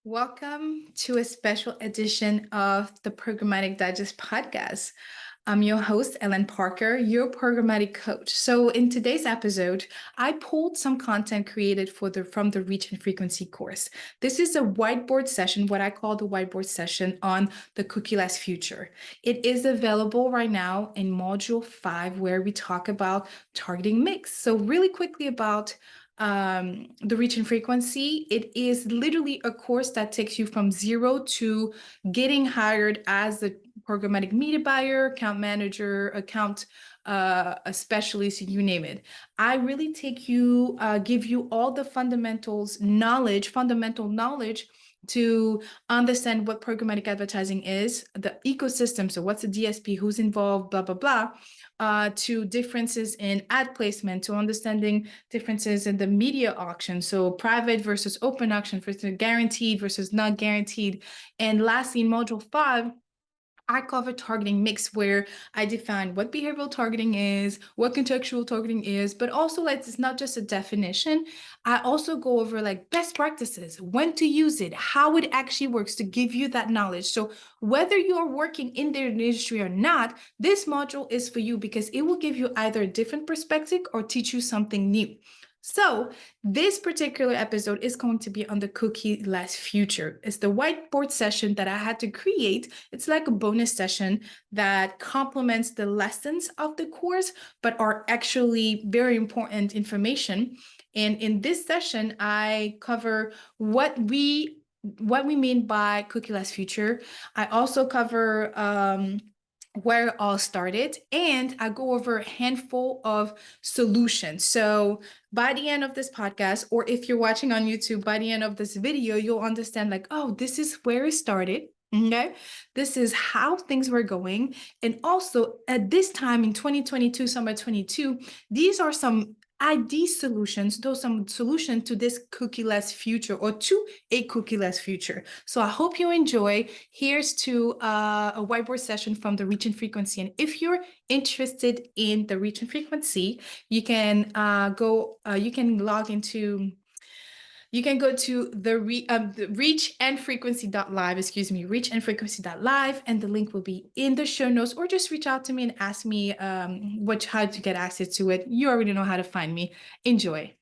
Welcome to a special edition of the Programmatic Digest podcast. I'm your host, Ellen Parker, your programmatic coach. So in today's episode, I pulled some content created from the Reach and Frequency course. This is a whiteboard session, what I call the whiteboard session on the Cookieless Future. It is available right now in Module 5, where we talk about targeting mix. So really quickly about the Reach and Frequency. It is literally a course that takes you from zero to getting hired as a programmatic media buyer, account manager, account a specialist, you name it. I really give you all the fundamental knowledge to understand what programmatic advertising is, the ecosystem. So what's a DSP, who's involved, blah, blah, blah, to differences in ad placement, to understanding differences in the media auction. So private versus open auction, versus guaranteed versus not guaranteed. And lastly, in module 5, I cover targeting mix, where I define what behavioral targeting is, what contextual targeting is, but also like it's not just a definition. I also go over like best practices, when to use it, how it actually works to give you that knowledge. So whether you're working in the industry or not, this module is for you because it will give you either a different perspective or teach you something new. So this particular episode is going to be on the Cookieless Future. It's the whiteboard session that I had to create. It's like a bonus session that complements the lessons of the course, but are actually very important information. And in this session, I cover what we mean by Cookieless Future. I also cover where it all started, and I go over a handful of solutions. So by the end of this podcast, or if you're watching on YouTube, by the end of this video, you'll understand like, oh, this is where it started. Okay, this is how things were going. And also at this time in 2022, summer 22, these are some ID solutions, those some solution to this cookieless future, or to a cookieless future. So I hope you enjoy. Here's to a whiteboard session from the Reach and Frequency. And if you're interested in the Reach and Frequency, you can you can go to the reachandfrequency.live, reachandfrequency.live, and the link will be in the show notes, or just reach out to me and ask me how to get access to it. You already know how to find me. Enjoy.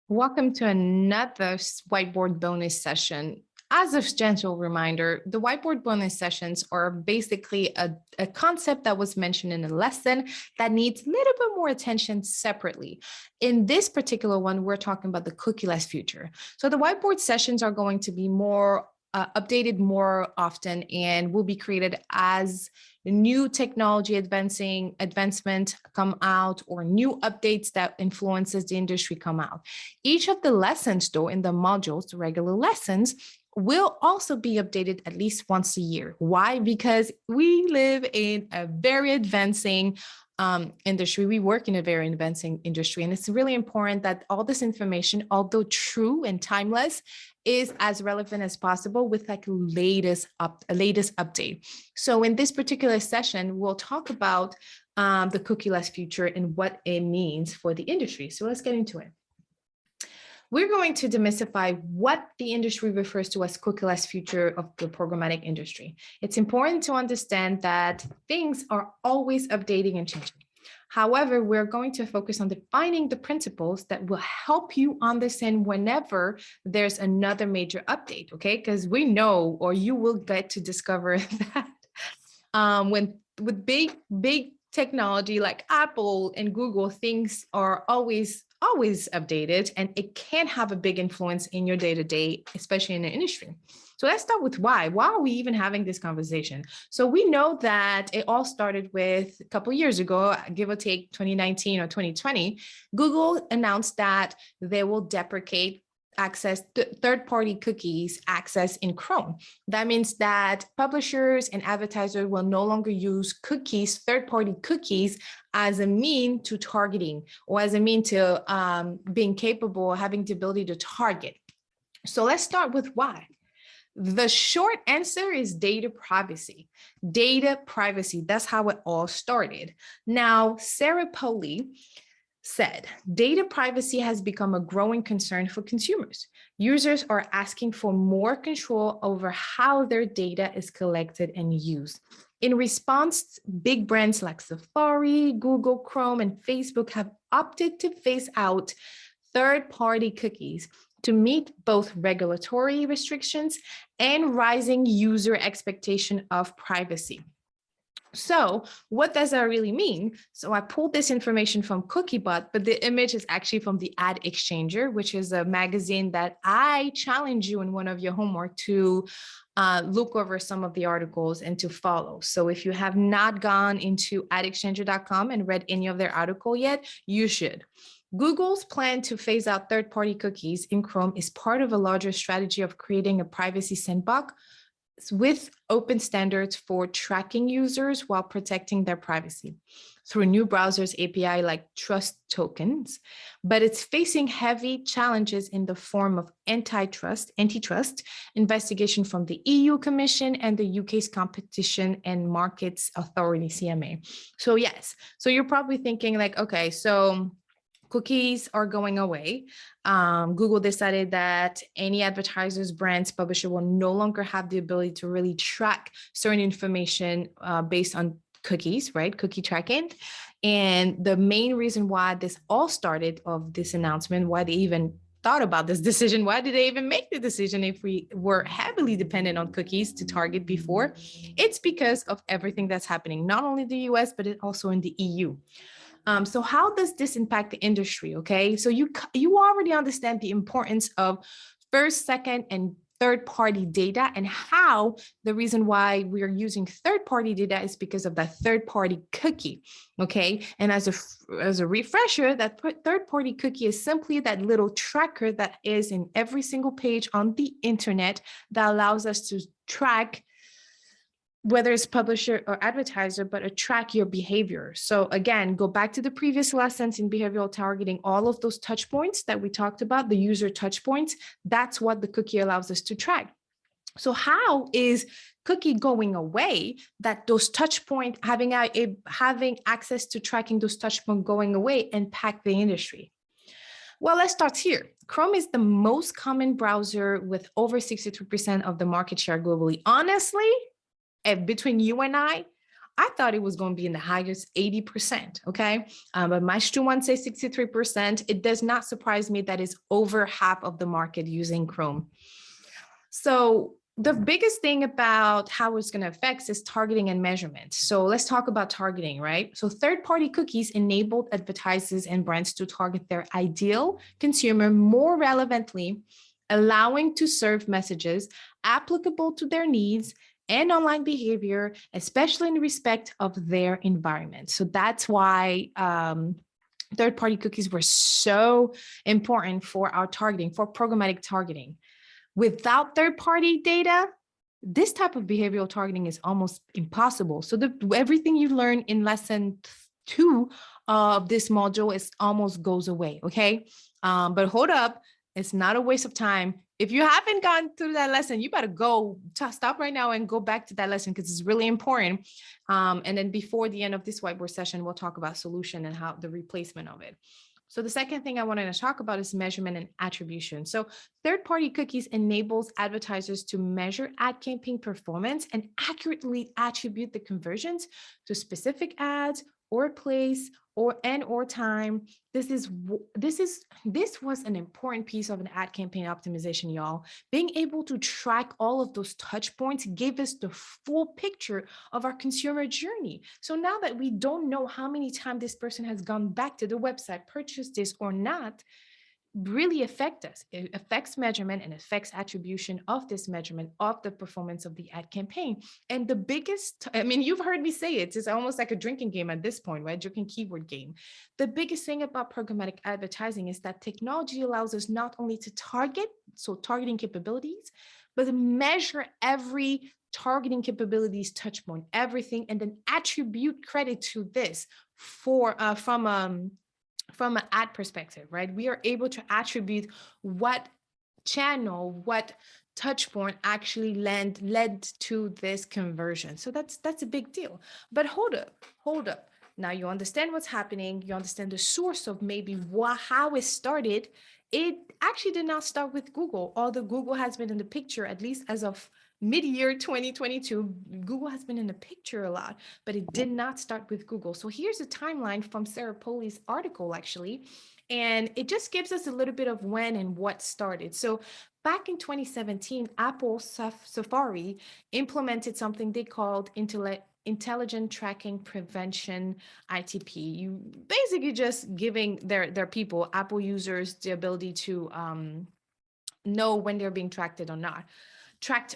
Welcome to another whiteboard bonus session. As a gentle reminder, the whiteboard bonus sessions are basically a concept that was mentioned in a lesson that needs a little bit more attention separately. In this particular one, we're talking about the cookieless future. So the whiteboard sessions are going to be more updated more often and will be created as new technology advancement come out, or new updates that influences the industry come out. Each of the lessons, though, in the modules, the regular lessons, will also be updated at least once a year. Why? Because we live in a very advancing industry. We work in a very advancing industry, and it's really important that all this information, although true and timeless, is as relevant as possible with like a latest update. So in this particular session, we'll talk about the cookieless future and what it means for the industry. So let's get into it. We're going to demystify what the industry refers to as cookieless future of the programmatic industry. It's important to understand that things are always updating and changing. However, we're going to focus on defining the principles that will help you understand whenever there's another major update, okay? Because we know, or you will get to discover that with big technology like Apple and Google, things are always updated, and it can have a big influence in your day-to-day, especially in the industry. So let's start with why. Why are we even having this conversation? So we know that it all started with a couple of years ago, give or take 2019 or 2020, Google announced that they will deprecate access third-party cookies access in Chrome. That means that publishers and advertisers will no longer use cookies, third-party cookies, as a mean to targeting, or as a mean to being capable of having the ability to target. So let's start with why. The short answer is data privacy. Data privacy, that's how it all started. Now, Sarah Polley said, data privacy has become a growing concern for consumers. Users are asking for more control over how their data is collected and used. In response, big brands like Safari, Google Chrome, and Facebook have opted to phase out third-party cookies to meet both regulatory restrictions and rising user expectation of privacy. So what does that really mean? So I pulled this information from Cookiebot, but the image is actually from the Ad Exchanger, which is a magazine that I challenge you in one of your homework to look over some of the articles and to follow. So if you have not gone into adexchanger.com and read any of their article yet, you should. Google's plan to phase out third-party cookies in Chrome is part of a larger strategy of creating a privacy sandbox with open standards for tracking users while protecting their privacy through new browsers API like trust tokens, but it's facing heavy challenges in the form of antitrust investigation from the EU Commission and the UK's Competition and Markets Authority, CMA. So yes, so you're probably thinking like, okay, so cookies are going away. Google decided that any advertisers, brands, publisher will no longer have the ability to really track certain information based on cookies, right? Cookie tracking. And the main reason why this all started of this announcement, why they even thought about this decision, why did they even make the decision if we were heavily dependent on cookies to target before? It's because of everything that's happening, not only in the US, but also in the EU. So how does this impact the industry? Okay, so you already understand the importance of first, second, and third-party data, and how the reason why we are using third-party data is because of that third-party cookie. Okay, and as a refresher, that third-party cookie is simply that little tracker that is in every single page on the internet that allows us to track whether it's publisher or advertiser, but track your behavior. So again, go back to the previous lessons in behavioral targeting, all of those touch points that we talked about, the user touch points, that's what the cookie allows us to track. So how is cookie going away, that those touch points, having access to tracking those touch points going away, impact the industry? Well, let's start here. Chrome is the most common browser with over 63% of the market share globally. Honestly, between you and I thought it was going to be in the highest 80%, okay? But my Stu1 says 63%. It does not surprise me that it's over half of the market using Chrome. So the biggest thing about how it's going to affect is targeting and measurement. So let's talk about targeting, right? So third-party cookies enabled advertisers and brands to target their ideal consumer more relevantly, allowing to serve messages applicable to their needs and online behavior, especially in respect of their environment. So that's why third-party cookies were so important for our targeting, for programmatic targeting. Without third-party data, this type of behavioral targeting is almost impossible. So everything you learn in lesson 2 of this module almost goes away, okay? But hold up, it's not a waste of time. If you haven't gone through that lesson, you better stop right now and go back to that lesson because it's really important. And then before the end of this whiteboard session, we'll talk about solution and how the replacement of it. So the second thing I wanted to talk about is measurement and attribution. So third-party cookies enables advertisers to measure ad campaign performance and accurately attribute the conversions to specific ads or place or time. This was an important piece of an ad campaign optimization, y'all. Being able to track all of those touch points gave us the full picture of our consumer journey. So now that we don't know how many times this person has gone back to the website, purchased this or not, really affect us. It affects measurement and affects attribution of this measurement of the performance of the ad campaign. And the biggest, I mean, you've heard me say it, it's almost like a drinking game at this point, right? Drinking keyword game. The biggest thing about programmatic advertising is that technology allows us not only to target, so targeting capabilities, but to measure every targeting capabilities touch point, everything, and then attribute credit to this from an ad perspective, right? We are able to attribute what channel, what touch point actually led to this conversion. So that's a big deal. But hold up. Now you understand what's happening. You understand the source of maybe how it started. It actually did not start with Google, although Google has been in the picture, at least as of mid-year 2022. Google has been in the picture a lot, but it did not start with Google. So here's a timeline from Sarah Polley's article, actually, and it just gives us a little bit of when and what started. So back in 2017, Apple Safari implemented something they called Intelligent Tracking Prevention, ITP. You basically just giving their people, Apple users, the ability to know when they're being tracked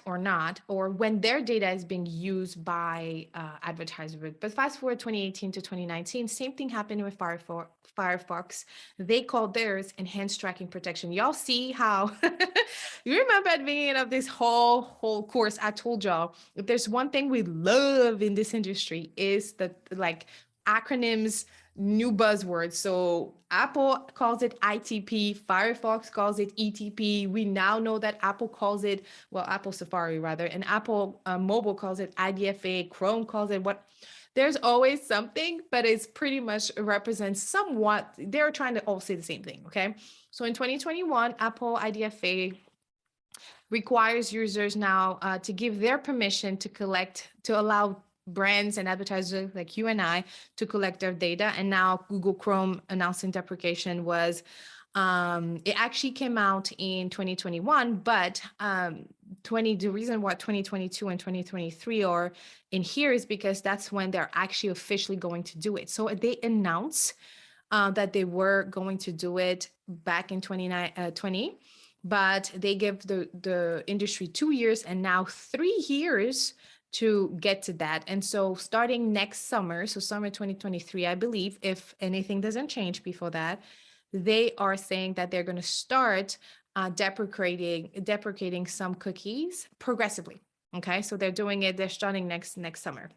or not, or when their data is being used by advertisers. But fast forward 2018 to 2019, same thing happened with Firefox. They called theirs enhanced tracking protection. Y'all see how you remember at the beginning of this whole course, I told y'all, if there's one thing we love in this industry is that like acronyms, new buzzwords. So Apple calls it ITP, Firefox calls it ETP. We now know that Apple calls it, well, Apple Safari rather, and Apple mobile calls it IDFA, Chrome calls it what. There's always something, but it's pretty much represents somewhat, they're trying to all say the same thing, okay? So in 2021, Apple IDFA requires users now to give their permission to allow brands and advertisers like you and I to collect their data. And now Google Chrome announcing deprecation was, it actually came out in 2021, but the reason why 2022 and 2023 are in here is because that's when they're actually officially going to do it. So they announced that they were going to do it back in 2020, but they give the industry 2 years and now 3 years to get to that. And so starting next summer, so summer 2023, I believe, if anything doesn't change before that, they are saying that they're going to start deprecating some cookies progressively. Okay, so they're starting next summer.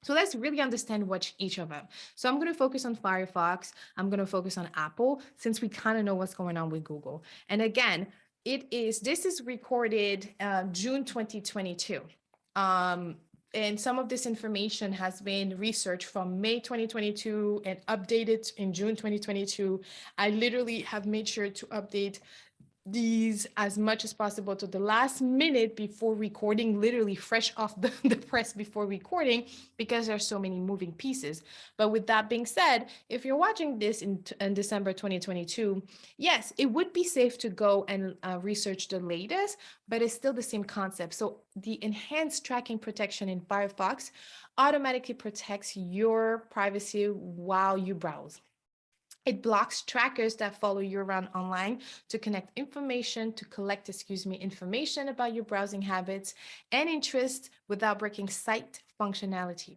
So let's really understand what each of them. So I'm going to focus on Firefox. I'm going to focus on Apple, since we kind of know what's going on with Google. And again, this is recorded June 2022. And some of this information has been researched from May 2022 and updated in June 2022. I literally have made sure to update these as much as possible to the last minute before recording, literally fresh off the press before recording, because there's so many moving pieces. But with that being said, if you're watching this in December 2022, yes, it would be safe to go and research the latest, but it's still the same concept. So the enhanced tracking protection in Firefox automatically protects your privacy while you browse. It blocks trackers that follow you around online to collect information about your browsing habits and interests without breaking site functionality.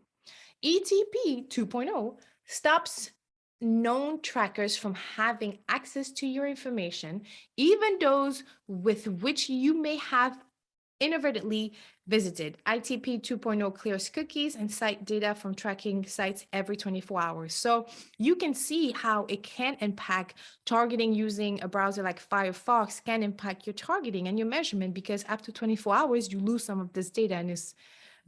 ETP 2.0 stops known trackers from having access to your information, even those with which you may have inadvertently visited. ITP 2.0 clears cookies and site data from tracking sites every 24 hours. So you can see how it can impact targeting. Using a browser like Firefox can impact your targeting and your measurement, because after 24 hours, you lose some of this data and it's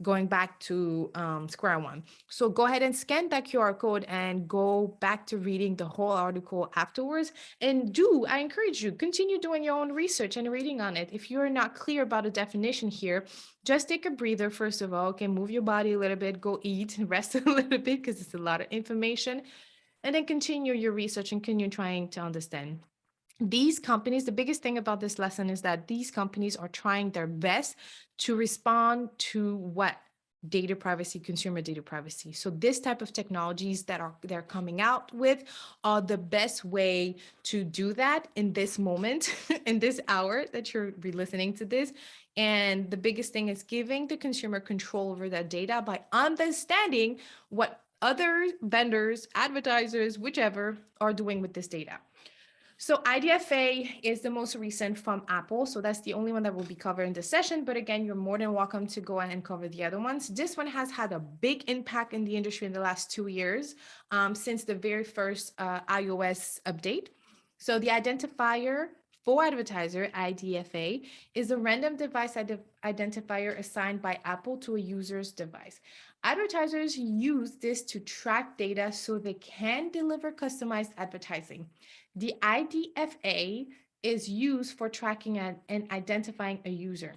going back to square one. So go ahead and scan that QR code and go back to reading the whole article afterwards. And I encourage you, continue doing your own research and reading on it. If you're not clear about a definition here, just take a breather, first of all, okay, move your body a little bit, go eat and rest a little bit, because it's a lot of information. And then continue your research and continue trying to understand. These companies, the biggest thing about this lesson is that these companies are trying their best to respond to what? Data privacy, consumer data privacy. So this type of technologies that they're coming out with are the best way to do that in this moment, in this hour that you're listening to this. And the biggest thing is giving the consumer control over that data by understanding what other vendors, advertisers, whichever, are doing with this data. So IDFA is the most recent from Apple. So that's the only one that will be covered in this session. But again, you're more than welcome to go ahead and cover the other ones. This one has had a big impact in the industry in the last 2 years, since the very first iOS update. So the identifier for advertiser, IDFA, is a random device identifier assigned by Apple to a user's device. Advertisers use this to track data so they can deliver customized advertising. The IDFA is used for tracking and identifying a user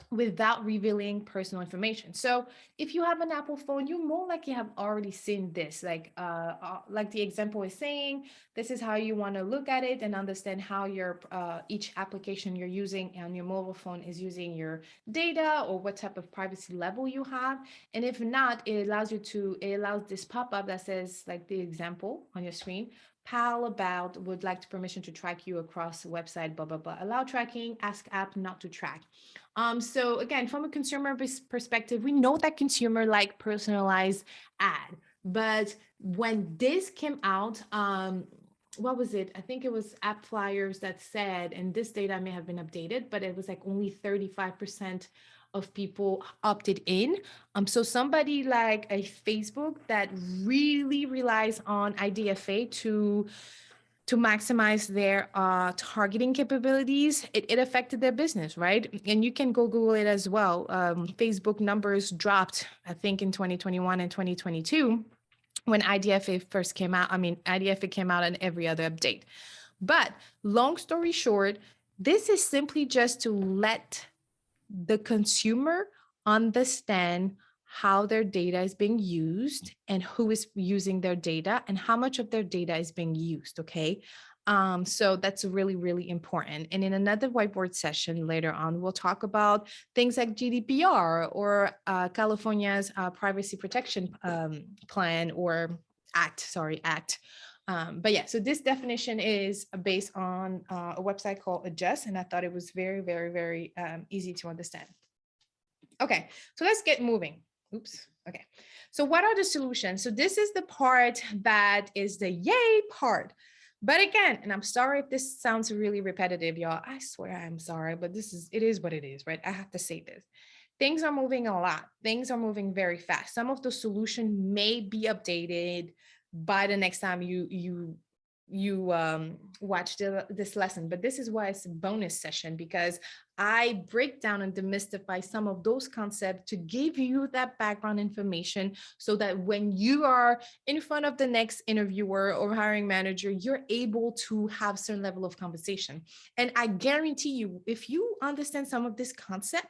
without revealing personal information. So if you have an Apple phone, you more likely have already seen this, like the example is saying, this is how you want to look at it and understand how your each application you're using on your mobile phone is using your data, or what type of privacy level you have. And if not, it allows this pop-up that says, like the example on your screen, pal about would like permission to track you across the website, blah, blah, blah. Allow tracking, ask app not to track. So again, from a consumer perspective, we know that consumer like personalized ad, but when this came out, what was it? I think it was App Flyers that said, and this data may have been updated, but it was like only 35% of people opted in. So somebody like a Facebook that really relies on IDFA to maximize their targeting capabilities, it affected their business, right? And you can go Google it as well. Facebook numbers dropped, I think, in 2021 and 2022 when IDFA first came out. I mean, IDFA came out in every other update. But long story short, this is simply just to let the consumer understand how their data is being used and who is using their data and how much of their data is being used, okay? So that's really, really important. And in another whiteboard session later on, we'll talk about things like GDPR or California's privacy protection plan or act. But yeah, so this definition is based on a website called Adjust, and I thought it was very, very, very easy to understand. Okay, so let's get moving. Oops. Okay, so what are the solutions? So this is the part that is the yay part. But again, and I'm sorry if this sounds really repetitive, y'all. I swear I'm sorry, but it is what it is, right? I have to say this. Things are moving a lot. Things are moving very fast. Some of the solution may be updated by the next time you watch this lesson, but this is why it's a bonus session, because I break down and demystify some of those concepts to give you that background information so that when you are in front of the next interviewer or hiring manager, you're able to have certain level of conversation. And I guarantee you, if you understand some of this concept,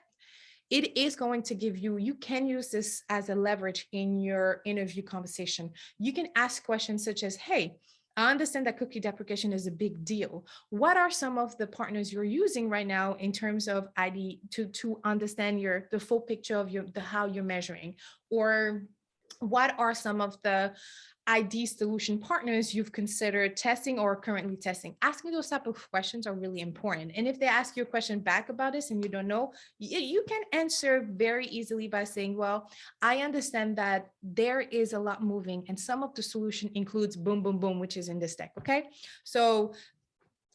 it is going to give you, you can use this as a leverage in your interview conversation. You can ask questions such as, hey, I understand that cookie deprecation is a big deal. What are some of the partners you're using right now in terms of ID to understand the full picture of how you're measuring? Or what are some of the ID solution partners you've considered testing or currently testing? Asking those type of questions are really important. And if they ask you a question back about this and you don't know, you can answer very easily by saying, well, I understand that there is a lot moving and some of the solution includes boom, boom, boom, which is in this deck, okay? So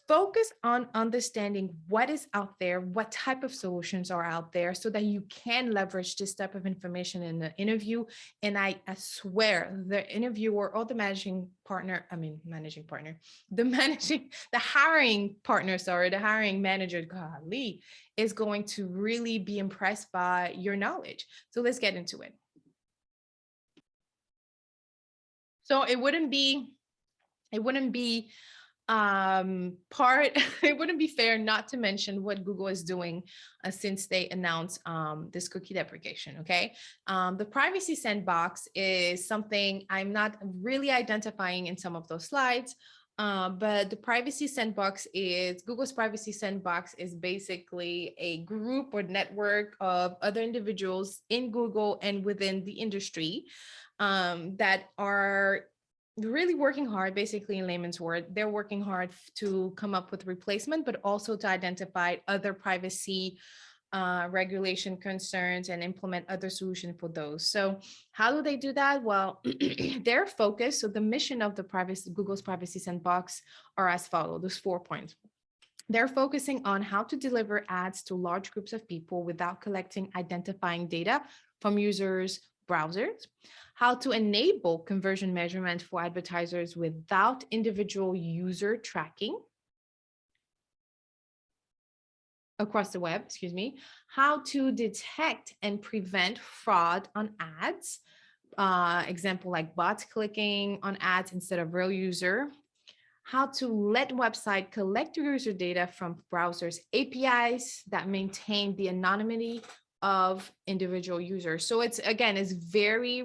focus on understanding what is out there, what type of solutions are out there, so that you can leverage this type of information in the interview. And I swear the interviewer or the hiring manager, golly, is going to really be impressed by your knowledge. So let's get into it. So it wouldn't be it wouldn't be fair not to mention what Google is doing since they announced this cookie deprecation, okay? The privacy sandbox is something I'm not really identifying in some of those slides, but the privacy sandbox is, Google's privacy sandbox is basically a group or network of other individuals in Google and within the industry that are really working hard, basically in layman's word, they're working hard to come up with replacement, but also to identify other privacy regulation concerns and implement other solutions for those. So how do they do that? Well, their focus, so the mission of the Google's privacy sandbox are as follows, those 4 points. They're focusing on how to deliver ads to large groups of people without collecting identifying data from users' browsers, how to enable conversion measurement for advertisers without individual user tracking, across the web, excuse me, how to detect and prevent fraud on ads. Example like bots clicking on ads instead of real user. How to let website collect user data from browsers APIs that maintain the anonymity of individual users. So it's again, it's very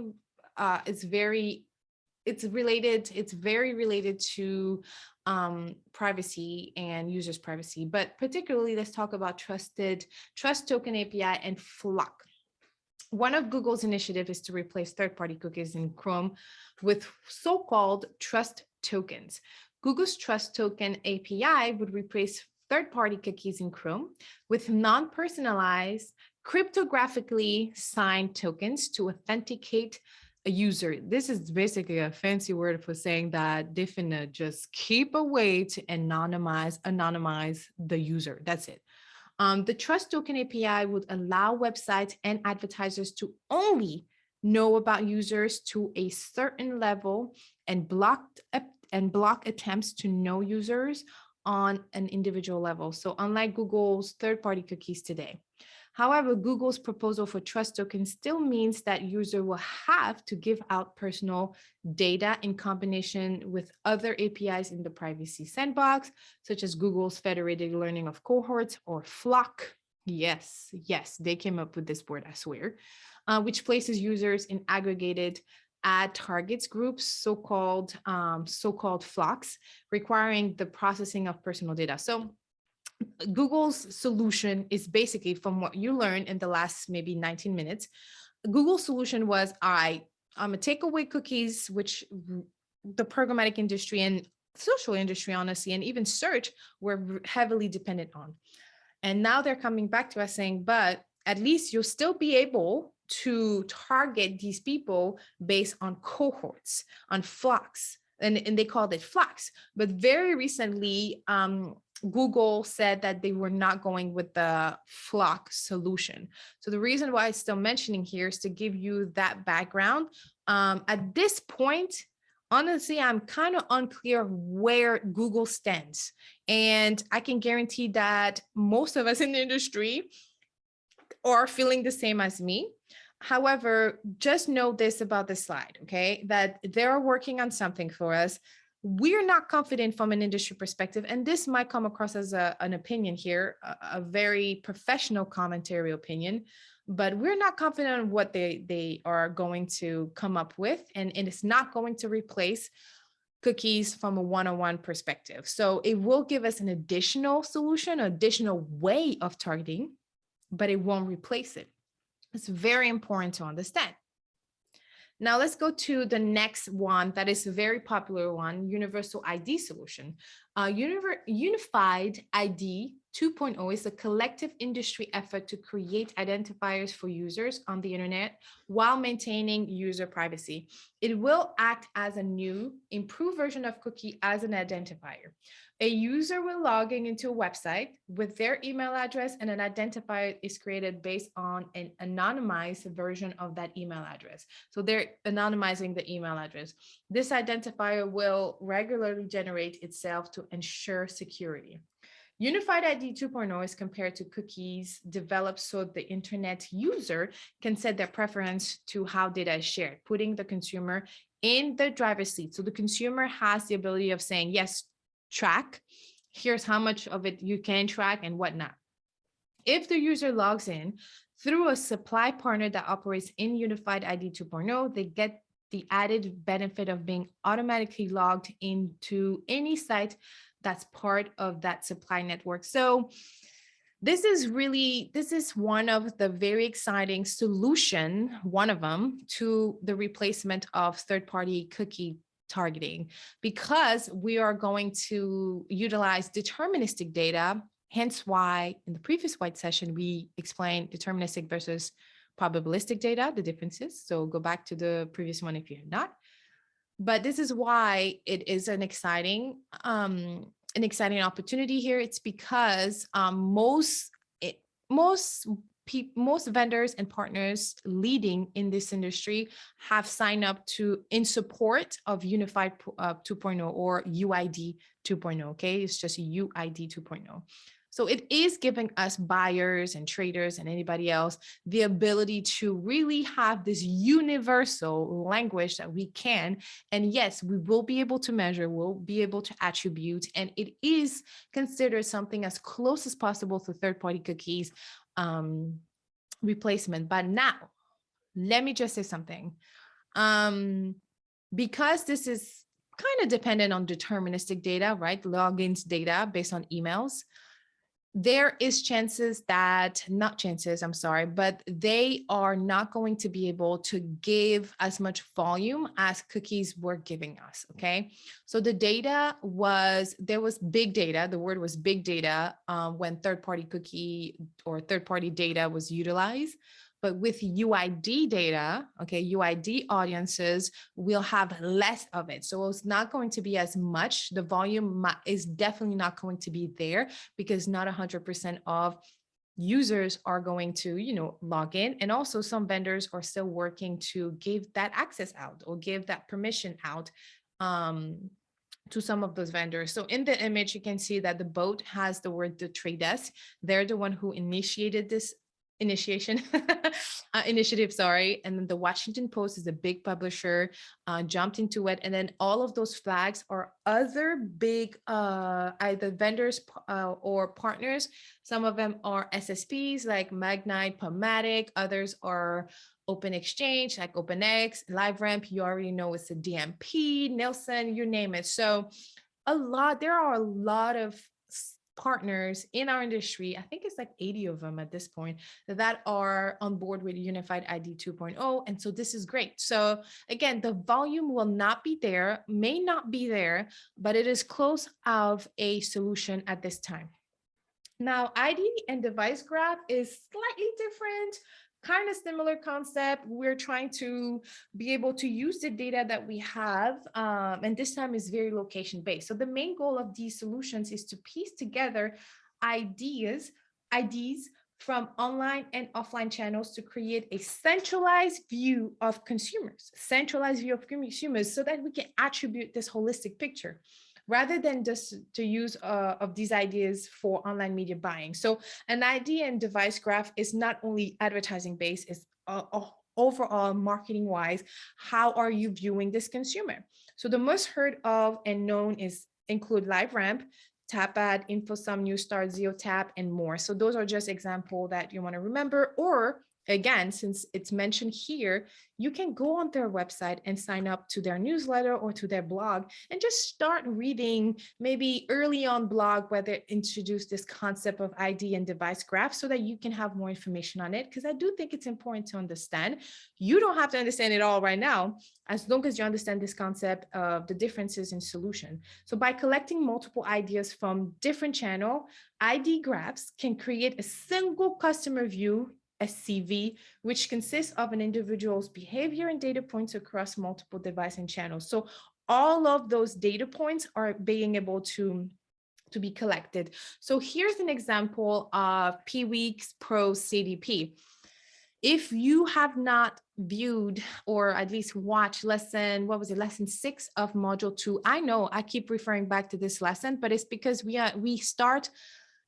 related to privacy and users privacy, but particularly let's talk about trust token API and Flock. One of Google's initiative is to replace third-party cookies in Chrome with so-called trust tokens. Google's trust token API would replace third-party cookies in Chrome with non-personalized, cryptographically signed tokens to authenticate a user. This is basically a fancy word for saying that they're finna just keep a way to anonymize the user. That's it. The Trust Token API would allow websites and advertisers to only know about users to a certain level and block attempts to know users on an individual level. So unlike Google's third-party cookies today. However, Google's proposal for trust tokens still means that user will have to give out personal data in combination with other APIs in the privacy sandbox, such as Google's federated learning of cohorts or Flock. Yes, they came up with this word, I swear, which places users in aggregated ad targets groups, so-called flocks, requiring the processing of personal data. So Google's solution is basically, from what you learned in the last maybe 19 minutes, Google's solution was, I'm gonna take away cookies, which the programmatic industry and social industry, honestly, and even search were heavily dependent on. And now they're coming back to us saying, but at least you'll still be able to target these people based on cohorts, on flocks, and they called it flocks. But very recently, Google said that they were not going with the flock solution. So the reason why it's still mentioning here is to give you that background. At this point, honestly, I'm kind of unclear where Google stands. And I can guarantee that most of us in the industry are feeling the same as me. However, just know this about this slide, okay? That they're working on something for us. We're not confident from an industry perspective, and this might come across as an opinion here, a very professional commentary opinion, but we're not confident on what they are going to come up with, and it's not going to replace cookies from a one-on-one perspective. So it will give us an additional solution, additional way of targeting, but it won't replace it. It's very important to understand. Now let's go to the next one that is a very popular one, Universal ID solution. Unified ID 2.0 is a collective industry effort to create identifiers for users on the internet while maintaining user privacy. It will act as a new, improved version of cookie as an identifier. A user will log into a website with their email address, and an identifier is created based on an anonymized version of that email address. So they're anonymizing the email address. This identifier will regularly generate itself to ensure security. Unified ID 2.0 is compared to cookies developed so the internet user can set their preference to how data is shared, putting the consumer in the driver's seat. So the consumer has the ability of saying, yes, track, here's how much of it you can track and whatnot. If the user logs in through a supply partner that operates in Unified ID 2.0, they get the added benefit of being automatically logged into any site that's part of that supply network. So this is one of the very exciting solution, one of them, to the replacement of third-party cookie targeting, because we are going to utilize deterministic data. Hence why in the previous white session, we explained deterministic versus probabilistic data, the differences. So go back to the previous one if you have not. But this is why it is an exciting opportunity here. It's because most vendors and partners leading in this industry have signed up in support of Unified 2.0 or UID 2.0. Okay, it's just UID 2.0. So it is giving us buyers and traders and anybody else the ability to really have this universal language that we can. And yes, we will be able to measure, we'll be able to attribute, and it is considered something as close as possible to third-party cookies replacement. But now, let me just say something. Because this is kind of dependent on deterministic data, right? Logins data based on emails. There is chances that, not chances, I'm sorry, but they are not going to be able to give as much volume as cookies were giving us, okay? So the data was, there was big data, the word was big data when third-party cookie or third-party data was utilized. But with UID data, okay, UID audiences will have less of it. So it's not going to be as much. The volume is definitely not going to be there because not 100% of users are going to, log in. And also some vendors are still working to give that access out or give that permission out to some of those vendors. So in the image, you can see that the boat has the word the trade desk. They're the one who initiated this initiative, sorry. And then the Washington Post is a big publisher, jumped into it. And then all of those flags are other big either vendors or partners. Some of them are SSPs like Magnite, Programmatic. Others are Open Exchange like OpenX, LiveRamp. You already know it's a DMP, Nielsen, you name it. So there are a lot of partners in our industry. I think it's like 80 of them at this point that are on board with Unified ID 2.0. And so this is great. So again, the volume will not be there, may not be there, but it is close of a solution at this time. Now, ID and device graph is slightly different, kind of similar concept. We're trying to be able to use the data that we have, and this time is very location based. So the main goal of these solutions is to piece together IDs from online and offline channels to create a centralized view of consumers, so that we can attribute this holistic picture, rather than just to use of these ideas for online media buying. So an ID and device graph is not only advertising based, it's overall marketing wise, how are you viewing this consumer? So the most heard of and known include LiveRamp, Tapad, InfoSum, Newstar, ZeoTap, and more. So those are just examples that you want to remember. Or again, since it's mentioned here, you can go on their website and sign up to their newsletter or to their blog and just start reading maybe early on blog where they introduce this concept of ID and device graph so that you can have more information on it. Because I do think it's important to understand. You don't have to understand it all right now, as long as you understand this concept of the differences in solution. So by collecting multiple ideas from different channels, ID graphs can create a single customer view, SCV, which consists of an individual's behavior and data points across multiple devices and channels. So all of those data points are being able to be collected. So here's an example of P-Week's Pro CDP. If you have not viewed or at least watched lesson 6 of module 2, I know I keep referring back to this lesson, but it's because we start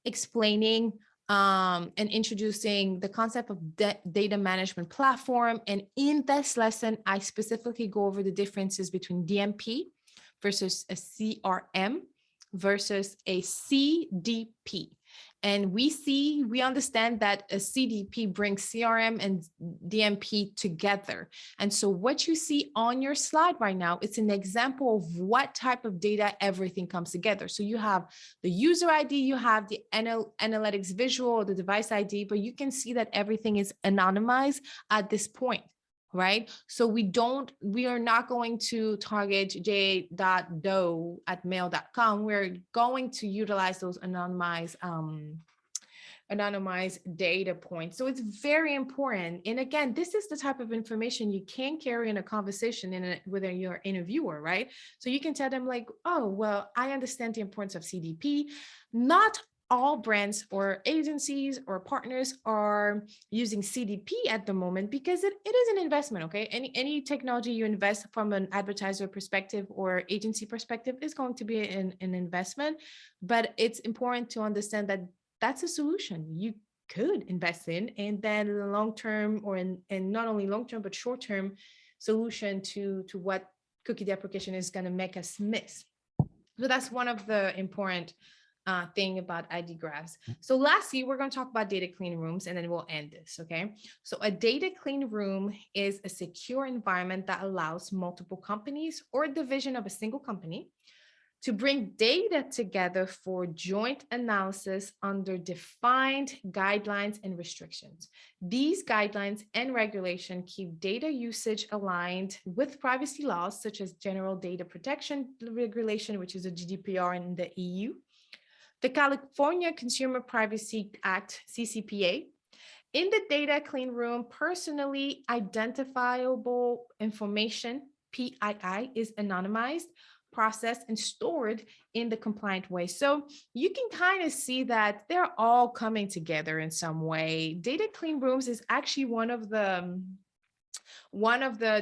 explaining and introducing the concept of data management platform. And in this lesson, I specifically go over the differences between DMP versus a CRM versus a CDP. And we understand that a CDP brings CRM and DMP together. And so what you see on your slide right now, it's an example of what type of data everything comes together. So you have the user ID, you have the analytics visual, the device ID, but you can see that everything is anonymized at this point. Right? So we are not going to target j.doe@mail.com. We're going to utilize those anonymized data points. So it's very important. And again, this is the type of information you can carry in a conversation with your interviewer, right? So you can tell them like, oh, well, I understand the importance of CDP. Not all brands or agencies or partners are using CDP at the moment because it is an investment, okay? Any technology you invest from an advertiser perspective or agency perspective is going to be an investment, but it's important to understand that that's a solution you could invest in, and then long-term or and not only long-term, but short-term solution to what cookie deprecation is going to make us miss. So that's one of the important thing about ID graphs. So lastly, we're going to talk about data clean rooms, and then we'll end this, okay? So a data clean room is a secure environment that allows multiple companies or a division of a single company to bring data together for joint analysis under defined guidelines and restrictions. These guidelines and regulation keep data usage aligned with privacy laws, such as General Data Protection Regulation, which is a GDPR in the EU, the California Consumer Privacy Act, CCPA. In the data clean room, personally identifiable information, PII, is anonymized, processed, and stored in the compliant way. So you can kind of see that they're all coming together in some way. Data clean rooms is actually one of the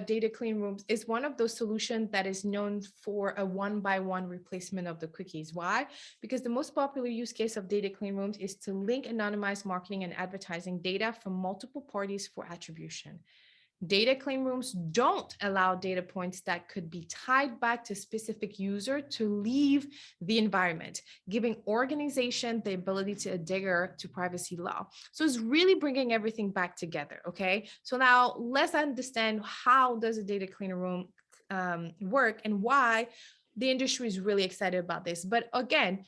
data clean rooms is one of those solutions that is known for a one-by-one replacement of the cookies. Why? Because the most popular use case of data clean rooms is to link anonymized marketing and advertising data from multiple parties for attribution. Data clean rooms don't allow data points that could be tied back to a specific user to leave the environment, giving organization the ability to adhere to privacy law. So it's really bringing everything back together, okay? So now let's understand how does a data clean room work and why the industry is really excited about this. But again,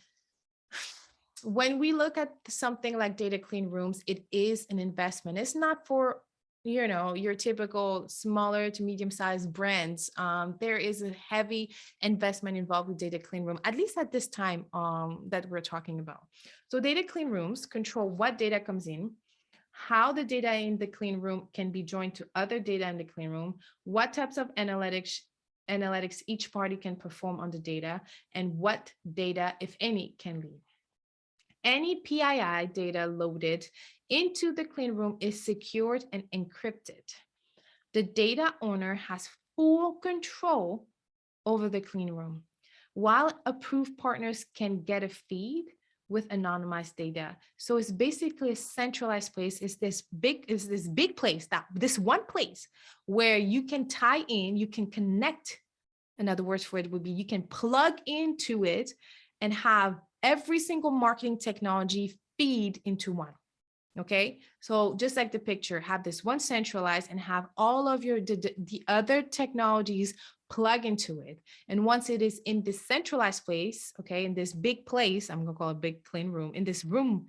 when we look at something like data clean rooms, it is an investment. It's not for your typical smaller to medium-sized brands. There is a heavy investment involved with data clean room, at least at this time that we're talking about. So data clean rooms control what data comes in, how the data in the clean room can be joined to other data in the clean room, what types of analytics each party can perform on the data, and what data, if any, can leave. Any PII data loaded into the clean room is secured and encrypted. The data owner has full control over the clean room, while approved partners can get a feed with anonymized data. So it's basically a centralized place. It's this big place, this one place where you can tie in, you can connect. Another word for it would be you can plug into it and have every single marketing technology feed into one. Okay, so just like the picture, have this one centralized and have all of the other technologies plug into it. And once it is in this centralized place, okay, in this big place, I'm gonna call it big clean room, in this room,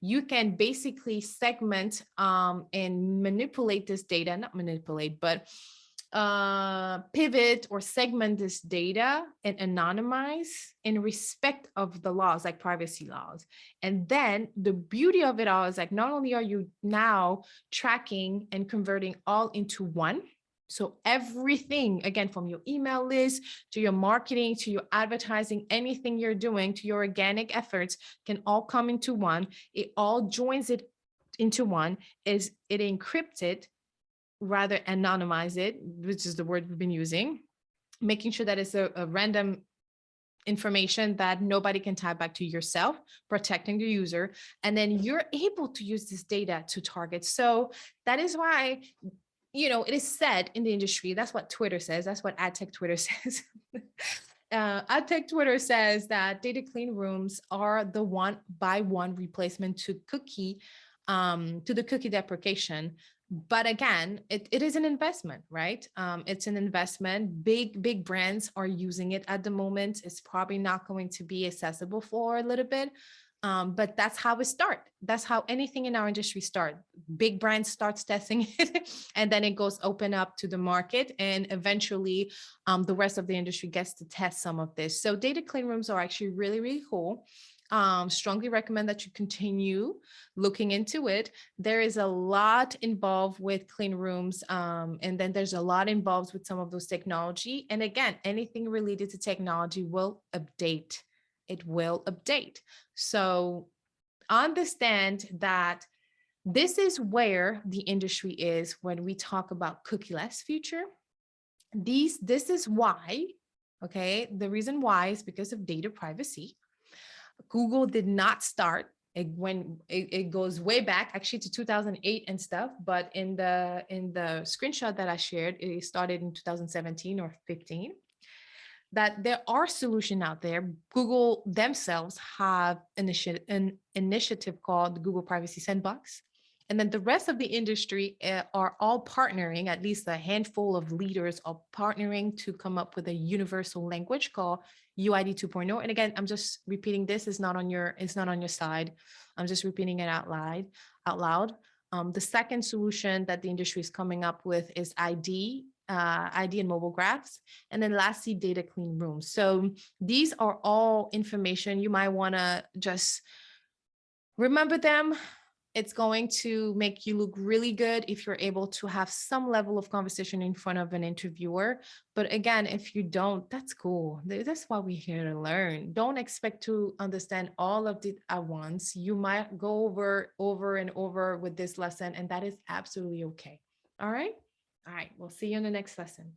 you can basically segment and manipulate this data, not manipulate, but pivot or segment this data and anonymize in respect of the laws, like privacy laws. And then the beauty of it all is like, not only are you now tracking and converting all into one, so everything, again, from your email list to your marketing, to your advertising, anything you're doing, to your organic efforts can all come into one. It all joins it into one. Is it encrypted, rather anonymize it, which is the word we've been using, making sure that it's a random information that nobody can tie back to yourself, protecting the user. And then you're able to use this data to target. So that is why, it is said in the industry, that's what Twitter says, that's what AdTech Twitter says. AdTech Twitter says that data clean rooms are the one-by-one replacement to the cookie deprecation. But again, it is an investment, right? It's an investment. Big brands are using it at the moment. It's probably not going to be accessible for a little bit, but that's how it starts. That's how anything in our industry starts. Big brands starts testing it, and then it goes open up to the market, and eventually the rest of the industry gets to test some of this. So data clean rooms are actually really, really cool. Strongly recommend that you continue looking into it. There is a lot involved with clean rooms, and then there's a lot involved with some of those technology. And again, anything related to technology will update. It will update. So understand that this is where the industry is when we talk about cookieless future. This is why, okay, the reason why is because of data privacy. Google did not start it goes way back actually to 2008 and stuff, but in the screenshot that I shared, it started in 2017 or 15. That there are solutions out there. Google themselves have an initiative called Google Privacy Sandbox. And then the rest of the industry are all partnering, at least a handful of leaders are partnering to come up with a universal language called UID 2.0. And again, I'm just repeating this, it's not on your side. I'm just repeating it out loud. The second solution that the industry is coming up with is ID and mobile graphs. And then lastly, data clean rooms. So these are all information you might want to just remember them. It's going to make you look really good if you're able to have some level of conversation in front of an interviewer. But again, if you don't, that's cool. That's why we're here to learn. Don't expect to understand all of it at once. You might go over and over with this lesson, and that is absolutely okay. All right. All right. We'll see you in the next lesson.